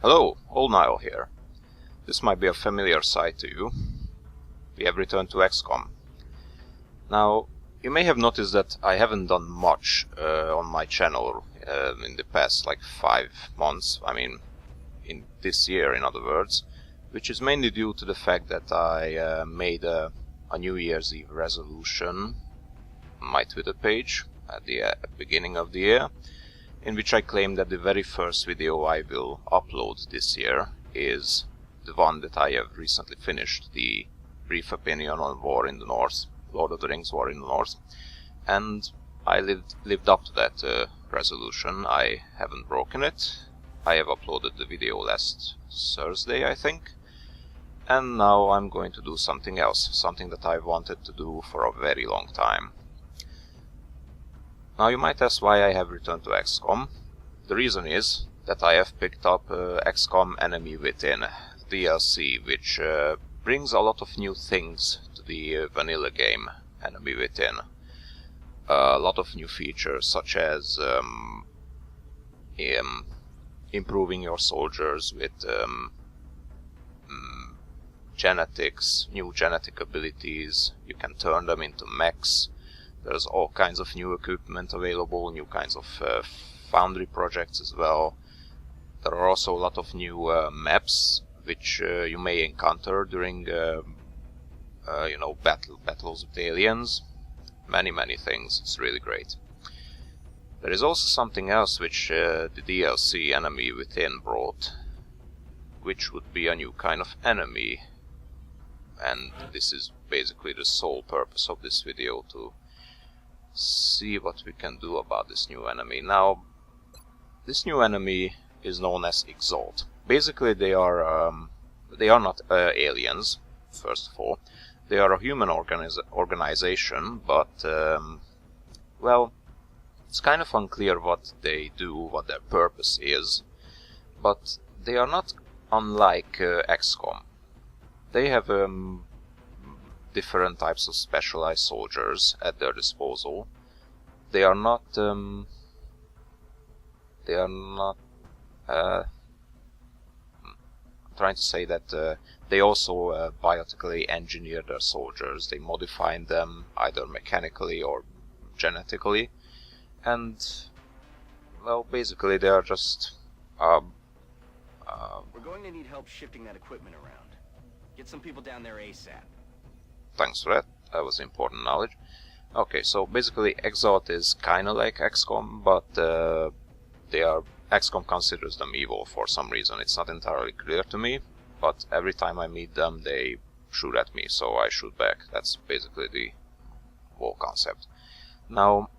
Hello, Old Nile here. This might be a familiar sight to you. We have returned to XCOM. Now, you may have noticed that I haven't done much on my channel in the past like 5 months, in this year in other words, which is mainly due to the fact that I made a New Year's Eve resolution on my Twitter page at the beginning of the year, in which I claim that the very first video I will upload this year is the one that I have recently finished, the brief opinion on War in the North, Lord of the Rings War in the North, and I lived up to that resolution. I haven't broken it. I have uploaded the video last Thursday, I think, and now I'm going to do something else, something that I've wanted to do for a very long time. Now you might ask why I have returned to XCOM. The reason is that I have picked up XCOM Enemy Within DLC, which brings a lot of new things to the vanilla game Enemy Within. A lot of new features such as improving your soldiers with genetics, new genetic abilities. You can turn them into mechs. There's all kinds of new equipment available, new kinds of foundry projects as well. There are also a lot of new maps which you may encounter during battles with aliens. Many things. It's really great. There is also something else which the DLC Enemy Within brought, which would be a new kind of enemy, and this is basically the sole purpose of this video, to see what we can do about this new enemy. Now, this new enemy is known as EXALT. Basically, they are not aliens. First of all, they are a human organization, but well, it's kind of unclear what they do, what their purpose is. But they are not unlike XCOM. They have different types of specialized soldiers at their disposal. They are not I'm trying to say that they also biotically engineer their soldiers. They modify them either mechanically or genetically, and well, basically they are just we're going to need help shifting that equipment around. Get some people down there ASAP. Thanks for that. That was important knowledge. Okay, so basically EXALT is kinda like XCOM, but XCOM considers them evil for some reason. It's not entirely clear to me, but every time I meet them they shoot at me, so I shoot back. That's basically the whole concept. Now,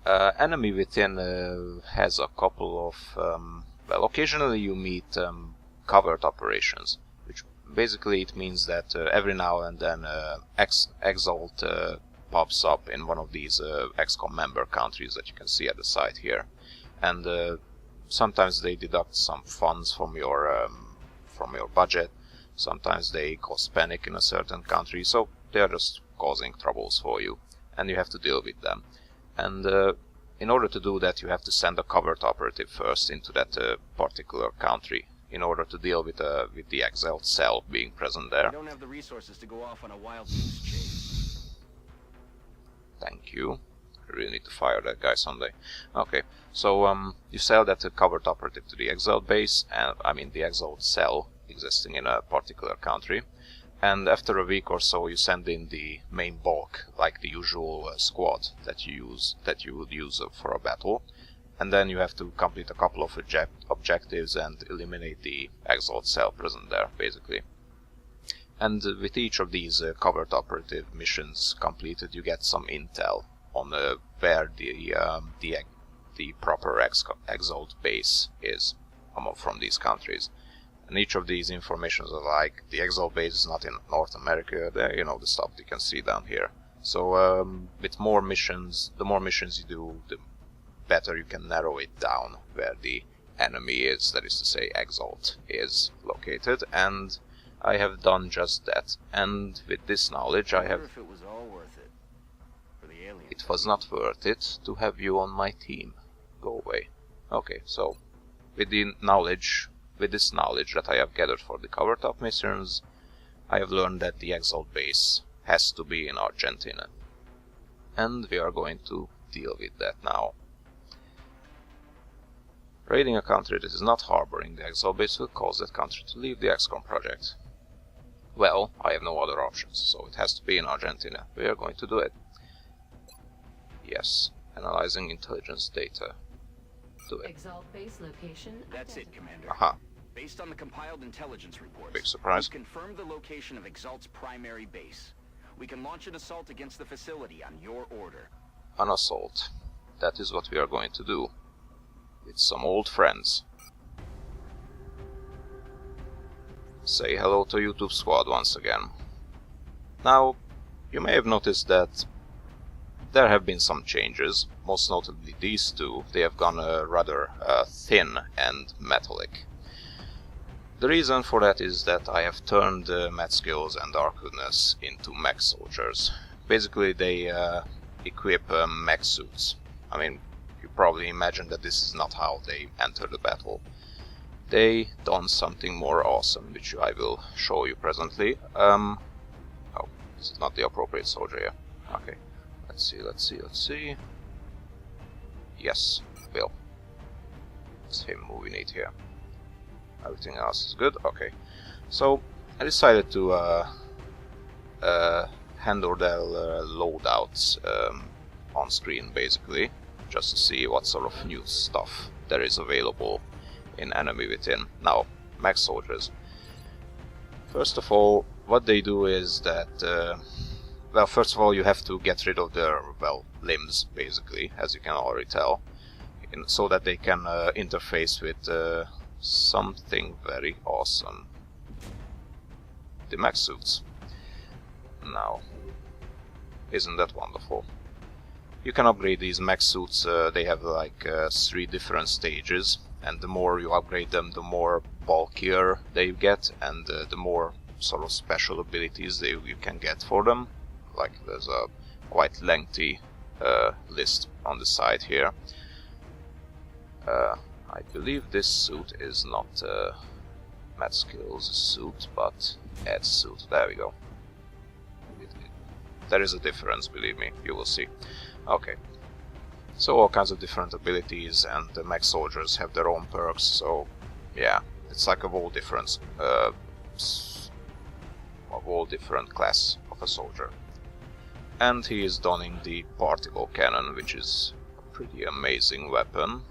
Enemy Within has a couple of well, occasionally you meet covert operations, which basically it means that every now and then EXALT pops up in one of these XCOM member countries that you can see at the site here, and sometimes they deduct some funds from your budget. Sometimes they cause panic in a certain country, so they are just causing troubles for you, and you have to deal with them. And in order to do that, you have to send a covert operative first into that particular country in order to deal with the EXALT cell being present there. I don't have the resources to go off on a wild goose chase. Thank you. I really need to fire that guy someday. Okay, so you sell that covert operative to the EXALT base, and the EXALT cell existing in a particular country. And after a week or so, you send in the main bulk, like the usual squad that you would use for a battle. And then you have to complete a couple of objectives and eliminate the EXALT cell present there, basically. And with each of these covert operative missions completed, you get some intel on where the proper EXALT base is from these countries. And each of these informations are like, the EXALT base is not in North America, there, the stuff you can see down here. So with more missions, the more missions you do, the better you can narrow it down where the enemy is, that is to say EXALT is located, and I have done just that. And with this knowledge I have... If it was all worth it for the aliens. It was not worth it to have you on my team. Go away. Okay, so with the knowledge with this knowledge that I have gathered for the cover-top missions, I have learned that the EXALT base has to be in Argentina. And we are going to deal with that now. Raiding a country that is not harboring the EXALT base will cause that country to leave the XCOM project. Well, I have no other options, so it has to be in Argentina. We are going to do it. Yes, analyzing intelligence data. Do it. EXALT base location. That's it, Commander. Aha. Based on the compiled intelligence reports, Big surprise. we've confirmed the location of EXALT's primary base. We can launch an assault against the facility on your order. An assault. That is what we are going to do. With some old friends. Say hello to YouTube Squad once again. Now, you may have noticed that there have been some changes, most notably these two. They have gone rather thin and metallic. The reason for that is that I have turned Mad Skills and Dark Goodness into mech soldiers. Basically they equip mech suits. I mean, you probably imagine that this is not how they enter the battle. They done something more awesome, which I will show you presently. Oh, this is not the appropriate soldier here. Okay, let's see. Yes, Bill. It's him who we need here. Everything else is good. Okay, so I decided to handle the loadouts on screen, basically, just to see what sort of new stuff there is available in Enemy Within. Now, mech soldiers. First of all, what they do is that, well, first of all, you have to get rid of their, well, limbs, basically, as you can already tell, so that they can interface with something very awesome. The mech suits. Now, isn't that wonderful? You can upgrade these mech suits. They have like 3 different stages, and the more you upgrade them, the more bulkier they get, and the more sort of special abilities you can get for them. Like there's a quite lengthy list on the side here. I believe this suit is not Mad Skills suit, but Ed's suit. There we go. There is a difference, believe me, you will see. Okay, so all kinds of different abilities, and the mech soldiers have their own perks, so yeah, it's like a whole different class of a soldier. And he is donning the particle cannon, which is a pretty amazing weapon.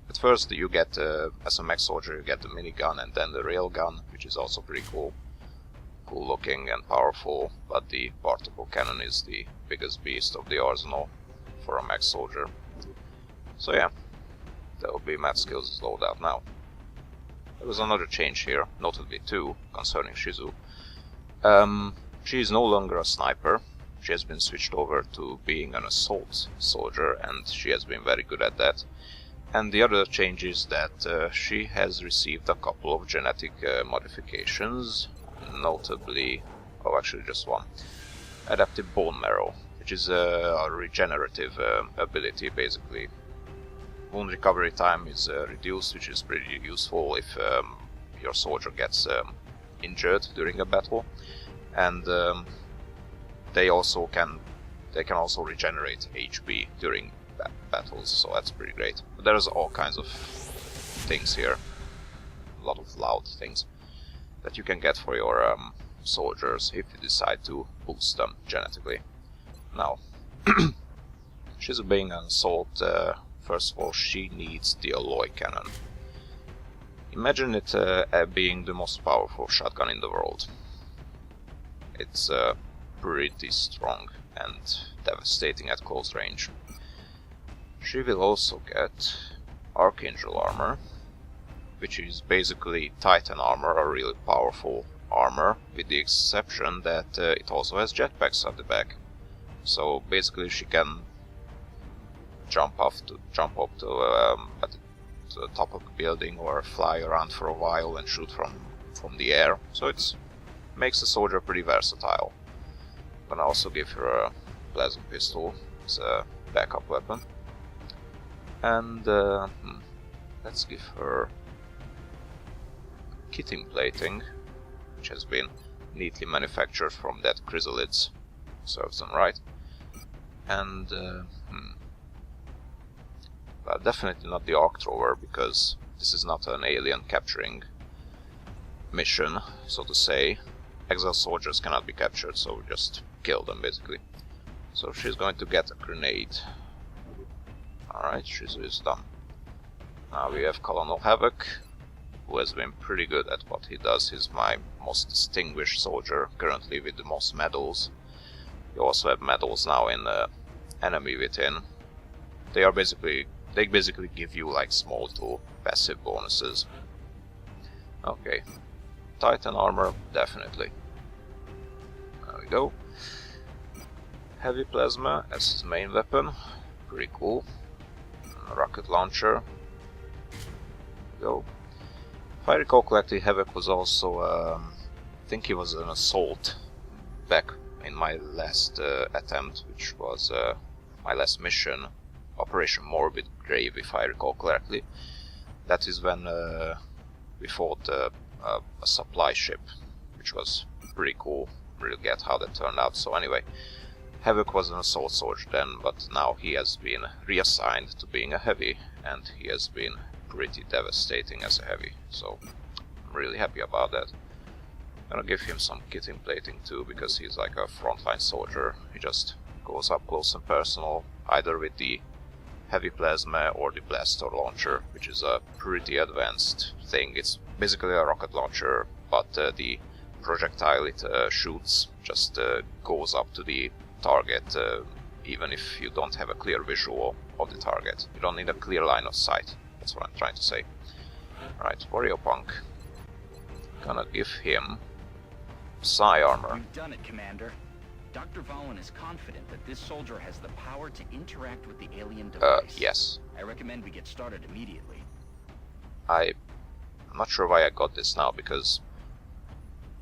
At first you get, as a mech soldier, you get the minigun and then the railgun, which is also pretty cool. Cool looking and powerful, but the particle cannon is the biggest beast of the arsenal for a mech soldier. So yeah, that will be Mad Skills' loadout now. There was another change here, notably two, concerning Shizu. She is no longer a sniper. She has been switched over to being an assault soldier, and she has been very good at that. And the other change is that she has received a couple of genetic modifications, notably, oh actually just one, adaptive bone marrow, which is a regenerative ability basically. Wound recovery time is reduced, which is pretty useful if your soldier gets injured during a battle, and they can also regenerate HP during battles, so that's pretty great. But there's all kinds of things here, a lot of loud things that you can get for your soldiers if you decide to boost them genetically. Now, she's being an assault. First of all, she needs the alloy cannon. Imagine it being the most powerful shotgun in the world. It's pretty strong and devastating at close range. She will also get Archangel armor, which is basically Titan armor, a really powerful armor, with the exception that it also has jetpacks at the back. So basically she can jump up to the top of the building, or fly around for a while and shoot from the air. So it makes the soldier pretty versatile. Can also give her a plasma pistol as a backup weapon. And let's give her kitting plating, which has been neatly manufactured from dead chrysalids. Serves them right. And well, definitely not the Arc Thrower, because this is not an alien capturing mission, so to say. Exile soldiers cannot be captured, so just kill them basically. So she's going to get a grenade. Alright, she's done. Now we have Colonel Havoc, who has been pretty good at what he does. He's my most distinguished soldier, currently with the most medals. You also have medals now in Enemy Within. They basically give you like small to passive bonuses. Okay, Titan armor, definitely. There we go. Heavy plasma as his main weapon, pretty cool. Rocket launcher. There we go. If I recall correctly, Havoc was also, I think he was an assault back in my last attempt, which was my last mission, Operation Morbid Grave, if I recall correctly. That is when we fought a supply ship, which was pretty cool. Really get how that turned out. So anyway, Havoc was an assault soldier then, but now he has been reassigned to being a heavy, and he has been pretty devastating as a heavy. So I'm really happy about that. I'm gonna give him some kitting plating too, because he's like a frontline soldier. He just goes up close and personal, either with the heavy plasma or the blaster launcher, which is a pretty advanced thing. It's basically a rocket launcher, but the projectile it shoots just goes up to the target, even if you don't have a clear visual of the target. You don't need a clear line of sight. That's what I'm trying to say. Right, Warrior Punk. Gonna give him Psi armor. You've done it, Commander. Dr. Valen is confident that this soldier has the power to interact with the alien device. Yes. I recommend we get started immediately. I'm not sure why I got this now, because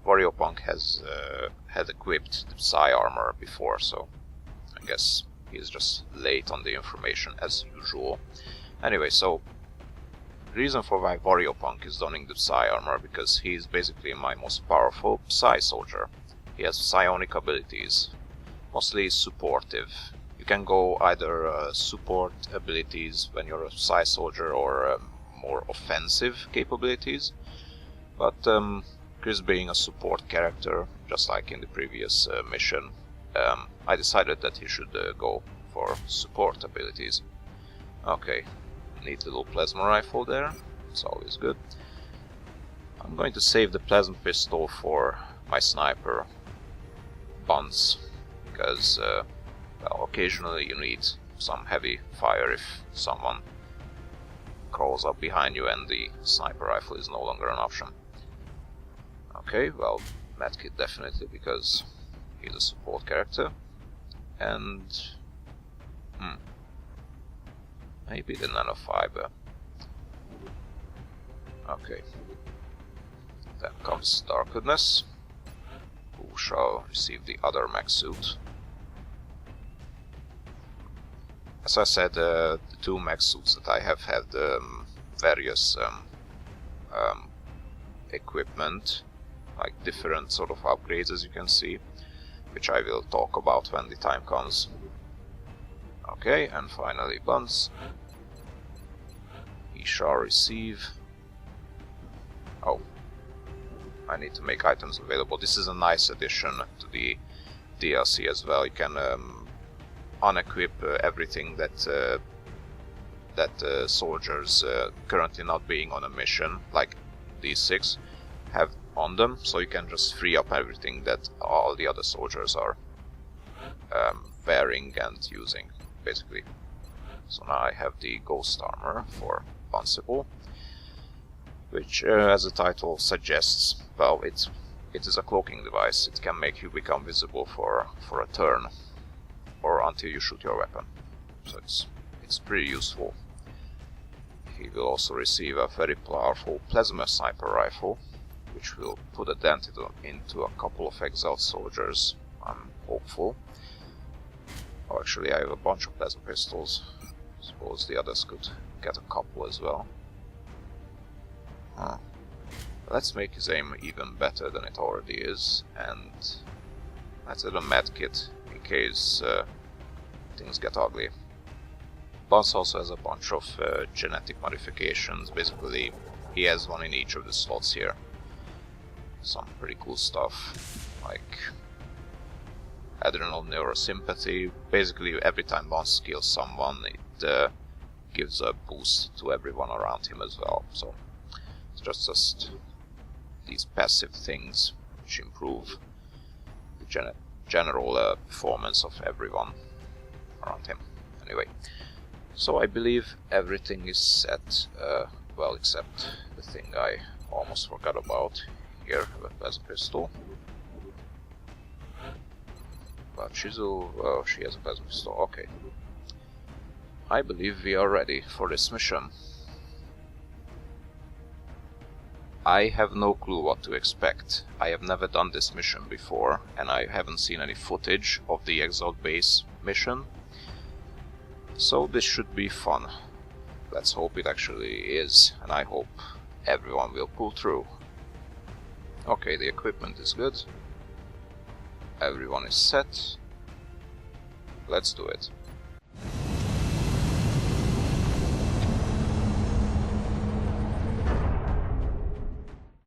Warrior Punk has had equipped the Psi armor before, so I guess he's just late on the information as usual. Anyway, so the reason for why Warrior Punk is donning the Psi armor, because he's basically my most powerful Psi soldier. He has psionic abilities, mostly supportive. You can go either support abilities when you're a Psi soldier, or more offensive capabilities. But Chris being a support character, just like in the previous mission, I decided that he should go for support abilities. Okay, neat little plasma rifle there, it's always good. I'm going to save the plasma pistol for my sniper, Buns, because well, occasionally you need some heavy fire if someone crawls up behind you and the sniper rifle is no longer an option. Okay, well, medkit definitely, because he's a support character. And maybe the nanofiber. Okay. Then comes Darkness, who shall receive the other mech suit. As I said, the two mech suits that I have had various equipment, like different sort of upgrades, as you can see, which I will talk about when the time comes. Okay, and finally Buns. He shall receive... Oh, I need to make items available. This is a nice addition to the DLC as well. You can unequip everything that soldiers currently not being on a mission, like these 6, have on them, so you can just free up everything that all the other soldiers are wearing and using, basically. So now I have the Ghost Armor for Buncible, which, as the title suggests, well, it is a cloaking device. It can make you become visible for a turn, or until you shoot your weapon. So it's pretty useful. He will also receive a very powerful plasma sniper rifle, which will put a dent into a couple of EXALT soldiers, I'm hopeful. Oh, actually I have a bunch of plasma pistols. Suppose the others could get a couple as well. Let's make his aim even better than it already is, and let's add a medkit in case things get ugly. Boss also has a bunch of genetic modifications. Basically, he has one in each of the slots here. Some pretty cool stuff, like adrenal neurosympathy. Basically, every time Boss kills someone, it gives a boost to everyone around him as well. So it's just these passive things which improve the general performance of everyone around him. Anyway, so I believe everything is set, well, except the thing I almost forgot about. Here, has a pistol. But Shizu, oh, she has a plasma pistol, okay. I believe we are ready for this mission. I have no clue what to expect. I have never done this mission before, and I haven't seen any footage of the EXALT base mission. So this should be fun. Let's hope it actually is, and I hope everyone will pull through. Okay, the equipment is good. Everyone is set. Let's do it.